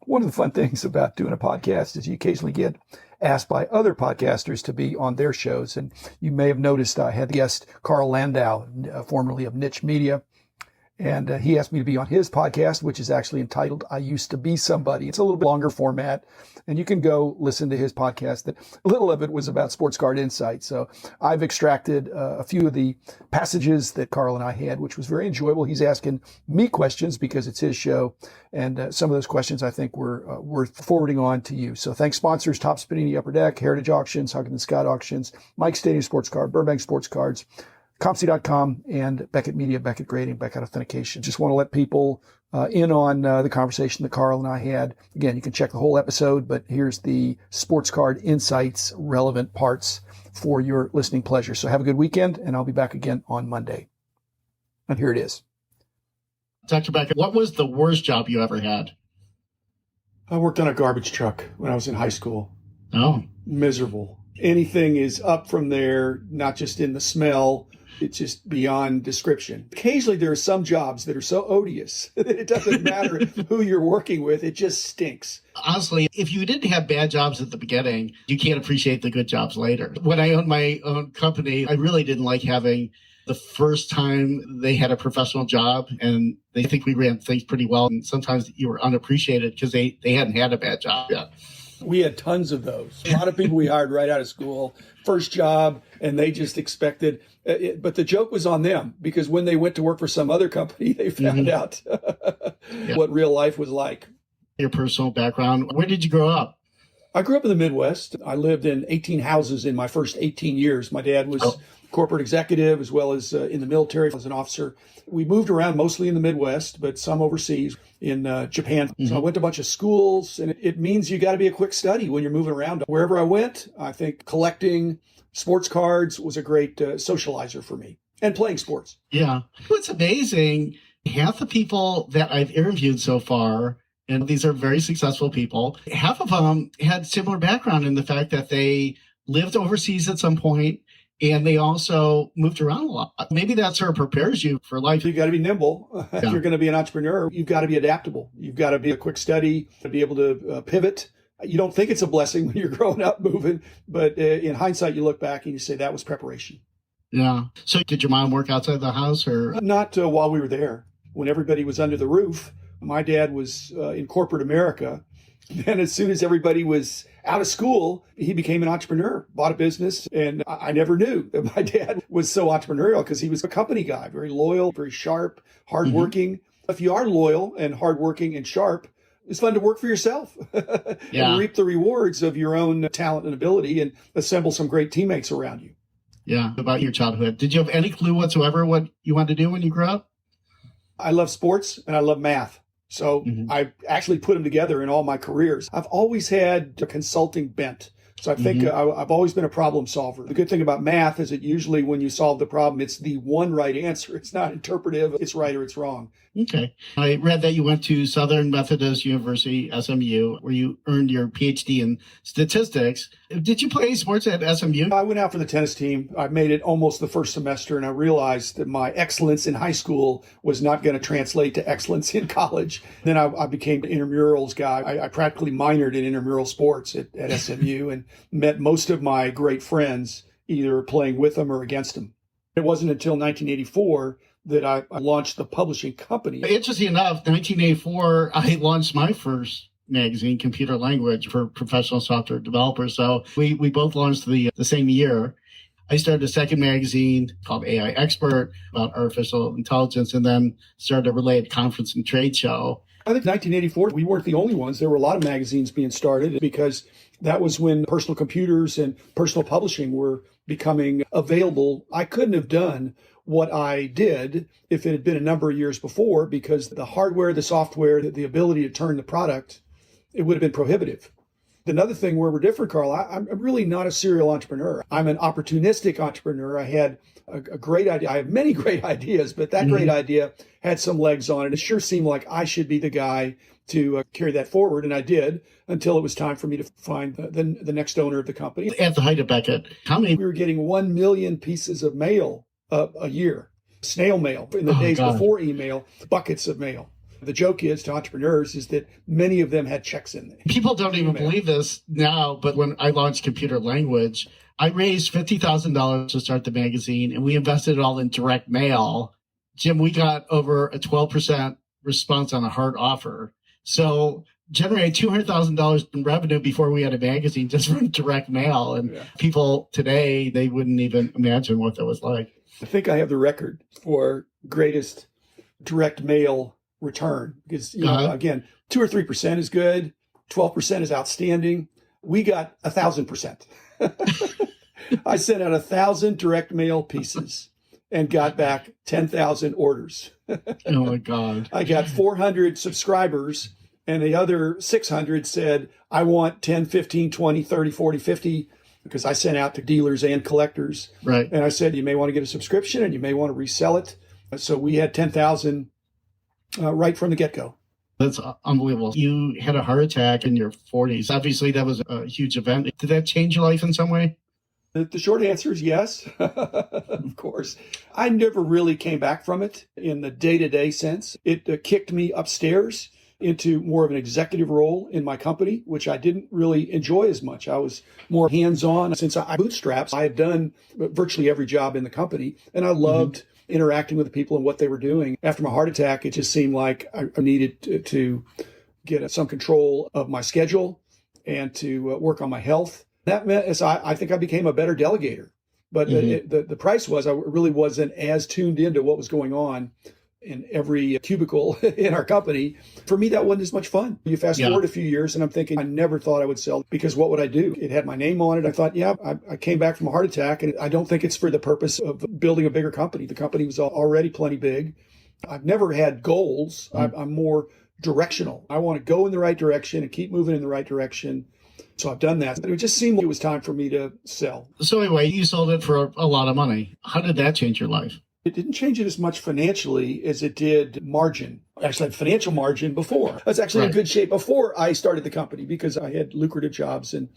One of the fun things about doing a podcast is you occasionally get asked by other podcasters to be on their shows. And you may have noticed I had the guest Carl Landau, formerly of Niche Media. And he asked me to be on his podcast, which is actually entitled I Used to Be Somebody. It's a little bit longer format, and you can go listen to his podcast. That a little of it was about sports card insight. So I've extracted a few of the passages that Carl and I had, which was very enjoyable. He's asking me questions because it's his show. And some of those questions I think were worth forwarding on to you. So thanks sponsors, Top Spinning the Upper Deck, Heritage Auctions, Huggins Scott Auctions, Mike Stadium Sports Card, Burbank Sports Cards, Compsy.com, and Beckett Media, Beckett Grading, Beckett Authentication. Just want to let people in on the conversation that Carl and I had. Again, you can check the whole episode, but here's the sports card insights, relevant parts for your listening pleasure. So have a good weekend, and I'll be back again on Monday. And here it is. Dr. Beckett, what was the worst job you ever had? I worked on a garbage truck when I was in high school. Oh. Miserable. Anything is up from there, not just in the smell. It's just beyond description. Occasionally, there are some jobs that are so odious that it doesn't matter who you're working with. It just stinks. Honestly, if you didn't have bad jobs at the beginning, you can't appreciate the good jobs later. When I owned my own company, I really didn't like having the first time they had a professional job and they think we ran things pretty well. And sometimes you were unappreciated because they hadn't had a bad job yet. We had tons of those. A lot of people we hired right out of school, first job, and they just expected but the joke was on them because when they went to work for some other company, they found out what real life was like. Your personal background, where did you grow up? I grew up in the Midwest. I lived in 18 houses in my first 18 years. My dad was corporate executive as well as in the military as an officer. We moved around mostly in the Midwest, but some overseas in Japan. So I went to a bunch of schools, and it means you got to be a quick study when you're moving around. Wherever I went, I think collecting sports cards was a great socializer for me, and playing sports. Yeah. What's amazing, half the people that I've interviewed so far, and these are very successful people, half of them had similar background in the fact that they lived overseas at some point, and they also moved around a lot. Maybe that sort of prepares you for life. You got to be nimble. If you're going to be an entrepreneur, you've got to be adaptable. You've got to be a quick study, to be able to pivot. You don't think it's a blessing when you're growing up moving, but in hindsight, you look back and you say that was preparation. Yeah. So did your mom work outside the house or? Not while we were there. When everybody was under the roof, my dad was in corporate America. And as soon as everybody was out of school, he became an entrepreneur, bought a business. And I never knew that my dad was so entrepreneurial because he was a company guy, very loyal, very sharp, hardworking. If you are loyal and hardworking and sharp, it's fun to work for yourself and reap the rewards of your own talent and ability and assemble some great teammates around you. Yeah. About your childhood, did you have any clue whatsoever what you wanted to do when you grew up? I love sports and I love math. So I actually put them together in all my careers. I've always had a consulting bent. So I think I've always been a problem solver. The good thing about math is that usually when you solve the problem, it's the one right answer. It's not interpretive. It's right or it's wrong. Okay. I read that you went to Southern Methodist University, SMU, where you earned your PhD in statistics. Did you play sports at SMU? I went out for the tennis team. I made it almost the first semester, and I realized that my excellence in high school was not going to translate to excellence in college. Then I became an intramurals guy. I practically minored in intramural sports at SMU and met most of my great friends either playing with them or against them. It wasn't until 1984 that I launched the publishing company. Interesting enough, 1984, I launched my first magazine, Computer Language, for professional software developers. So we both launched the same year. I started a second magazine called AI Expert about artificial intelligence, and then started a related conference and trade show. I think 1984, we weren't the only ones. There were a lot of magazines being started because that was when personal computers and personal publishing were becoming available. I couldn't have done what I did if it had been a number of years before because the hardware, the software, the ability to turn the product, it would have been prohibitive. Another thing where we're different, Carl, I'm really not a serial entrepreneur. I'm an opportunistic entrepreneur. I had a great idea. I have many great ideas, but that great idea had some legs on it. It sure seemed like I should be the guy to carry that forward, and I did until it was time for me to find the next owner of the company. At the height of Beckett, how many? We were getting 1 million pieces of mail a year, snail mail in the days before email, buckets of mail. The joke is to entrepreneurs is that many of them had checks in there. People don't even believe this now, but when I launched Computer Language, I raised $50,000 to start the magazine, and we invested it all in direct mail. Jim, we got over a 12% response on a hard offer. So generated $200,000 in revenue before we had a magazine just from direct mail. And people today, they wouldn't even imagine what that was like. I think I have the record for greatest direct mail return because, again, 2 or 3% is good. 12% is outstanding. We got 1,000%. I sent out 1,000 direct mail pieces and got back 10,000 orders. Oh my God. I got 400 subscribers and the other 600 said, I want 10, 15, 20, 30, 40, 50, because I sent out to dealers and collectors. Right. And I said, you may want to get a subscription and you may want to resell it. So we had 10,000 right from the get-go. That's unbelievable. You had a heart attack in your 40s. Obviously, that was a huge event. Did that change your life in some way? The short answer is yes, of course. I never really came back from it in the day-to-day sense. It kicked me upstairs into more of an executive role in my company, which I didn't really enjoy as much. I was more hands-on. Since I bootstrapped, I had done virtually every job in the company, and I loved interacting with the people and what they were doing. After my heart attack, it just seemed like I needed to get some control of my schedule and to work on my health. That meant I think I became a better delegator. But the price was I really wasn't as tuned into what was going on in every cubicle in our company. For me, that wasn't as much fun. You fast forward a few years and I'm thinking, I never thought I would sell because what would I do? It had my name on it. I thought, I came back from a heart attack and I don't think it's for the purpose of building a bigger company. The company was already plenty big. I've never had goals. I'm more directional. I want to go in the right direction and keep moving in the right direction. So I've done that. But it just seemed like it was time for me to sell. So anyway, you sold it for a lot of money. How did that change your life? It didn't change it as much financially as it did margin. Actually, I had financial margin before. I was actually in good shape before I started the company because I had lucrative jobs and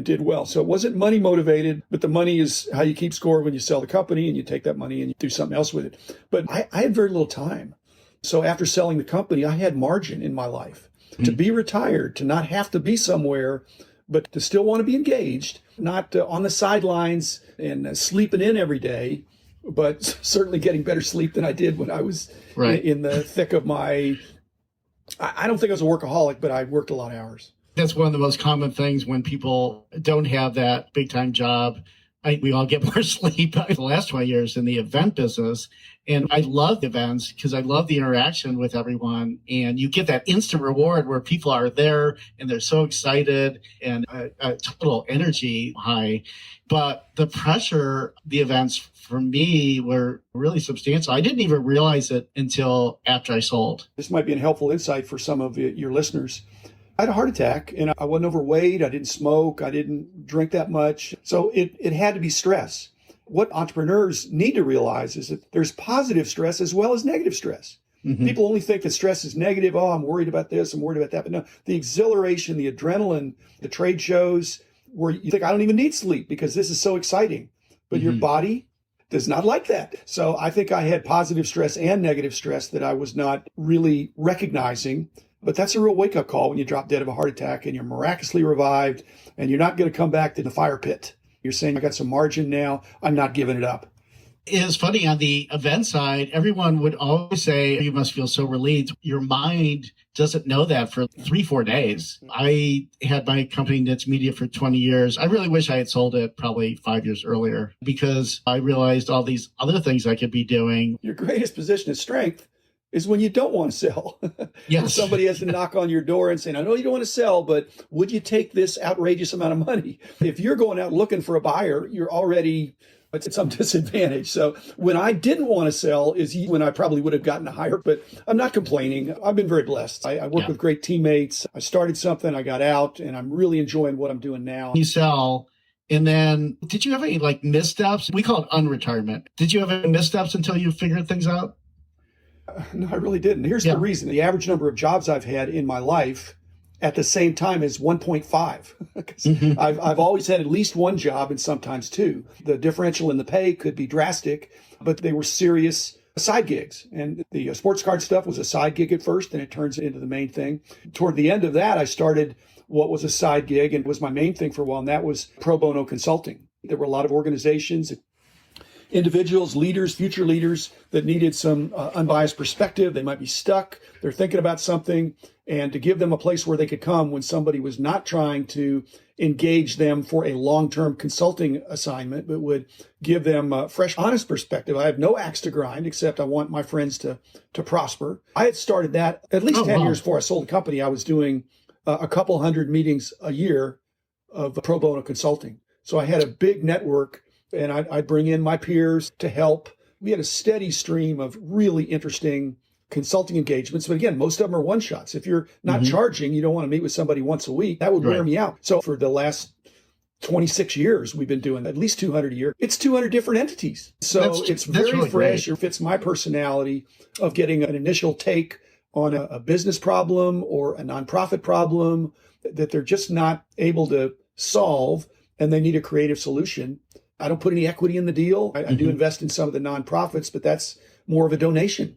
did well. So it wasn't money motivated, but the money is how you keep score when you sell the company and you take that money and you do something else with it. But I had very little time. So after selling the company, I had margin in my life to be retired, to not have to be somewhere, but to still want to be engaged, not on the sidelines and sleeping in every day, but certainly getting better sleep than I did when I was in the thick of my, I don't think I was a workaholic, but I worked a lot of hours. That's one of the most common things when people don't have that big time job. We all get more sleep the last 20 years in the event business. And I love events because I love the interaction with everyone. And you get that instant reward where people are there and they're so excited and a total energy high. But the pressure, the events for me were really substantial. I didn't even realize it until after I sold. This might be a helpful insight for some of your listeners. I had a heart attack and I wasn't overweight. I didn't smoke. I didn't drink that much. So it had to be stress. What entrepreneurs need to realize is that there's positive stress as well as negative stress. People only think that stress is negative. Oh, I'm worried about this. I'm worried about that. But no, the exhilaration, the adrenaline, the trade shows where you think I don't even need sleep because this is so exciting. But your body does not like that. So I think I had positive stress and negative stress that I was not really recognizing. But that's a real wake-up call when you drop dead of a heart attack and you're miraculously revived and you're not going to come back to the fire pit. You're saying, I got some margin now. I'm not giving it up. It's funny on the event side, everyone would always say, you must feel so relieved. Your mind doesn't know that for 3-4 days. I had my company Niche Media for 20 years. I really wish I had sold it probably 5 years earlier because I realized all these other things I could be doing. Your greatest position of strength is when you don't want to sell. Yes. Somebody has to knock on your door and say, I know you don't want to sell, but would you take this outrageous amount of money? If you're going out looking for a buyer, you're already at some disadvantage. So when I didn't want to sell is when I probably would have gotten a hire, but I'm not complaining. I've been very blessed. I work with great teammates. I started something, I got out, and I'm really enjoying what I'm doing now. You sell. And then did you have any missteps? We call it unretirement. Did you have any missteps until you figured things out? No, I really didn't. Here's the reason. The average number of jobs I've had in my life at the same time is 1.5. I've always had at least one job and sometimes two. The differential in the pay could be drastic, but they were serious side gigs. And the sports card stuff was a side gig at first, and it turns into the main thing. Toward the end of that, I started what was a side gig and was my main thing for a while, and that was pro bono consulting. There were a lot of organizations, individuals, leaders, future leaders that needed some unbiased perspective. They might be stuck. They're thinking about something, and to give them a place where they could come when somebody was not trying to engage them for a long-term consulting assignment, but would give them a fresh, honest perspective. I have no axe to grind, except I want my friends to prosper. I had started that at least 10 years before I sold the company. I was doing a couple hundred meetings a year of pro bono consulting. So I had a big network, and I'd bring in my peers to help. We had a steady stream of really interesting consulting engagements. But again, most of them are one-shots. If you're not charging, you don't want to meet with somebody once a week. That would wear me out. So for the last 26 years, we've been doing at least 200 a year. It's 200 different entities. So it's very really fresh. Great. It fits my personality of getting an initial take on a business problem or a nonprofit problem that they're just not able to solve, and they need a creative solution. I don't put any equity in the deal. I do invest in some of the nonprofits, but that's more of a donation.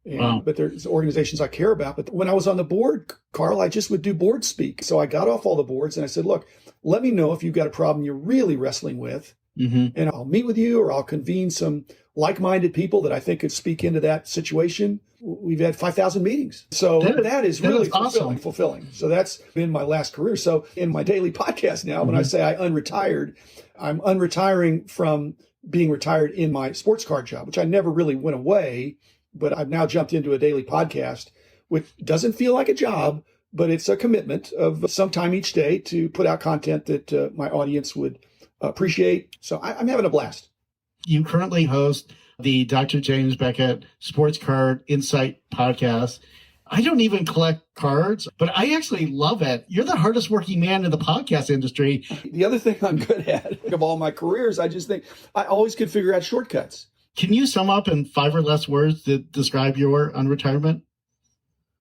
But there's organizations I care about. But when I was on the board, Carl, I just would do board speak. So I got off all the boards and I said, look, let me know if you've got a problem you're really wrestling with. And I'll meet with you, or I'll convene some like-minded people that I think could speak into that situation. We've had 5,000 meetings. So that is really fulfilling. So that's been my last career. So in my daily podcast now, when I say I unretired, I'm unretiring from being retired in my sports card job, which I never really went away, but I've now jumped into a daily podcast, which doesn't feel like a job, but it's a commitment of some time each day to put out content that my audience would appreciate. So I'm having a blast. You currently host the Dr. James Beckett Sports Card Insight podcast. I don't even collect cards, but I actually love it. You're the hardest working man in the podcast industry. The other thing I'm good at of all my careers, I just think I always could figure out shortcuts. Can you sum up in 5 or less words to describe your unretirement?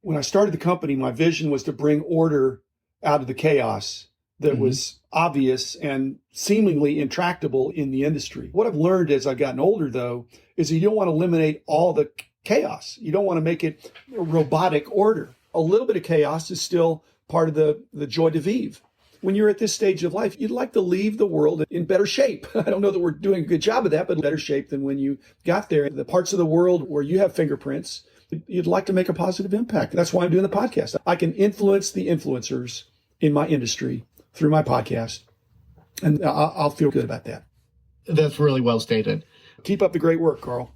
When I started the company, my vision was to bring order out of the chaos that was obvious and seemingly intractable in the industry. What I've learned as I've gotten older, though, is you don't want to eliminate all the chaos. You don't want to make it a robotic order. A little bit of chaos is still part of the joie de vivre. When you're at this stage of life, you'd like to leave the world in better shape. I don't know that we're doing a good job of that, but better shape than when you got there. The parts of the world where you have fingerprints, you'd like to make a positive impact. That's why I'm doing the podcast. I can influence the influencers in my industry through my podcast, and I'll feel good about that. That's really well stated. Keep up the great work, Carl.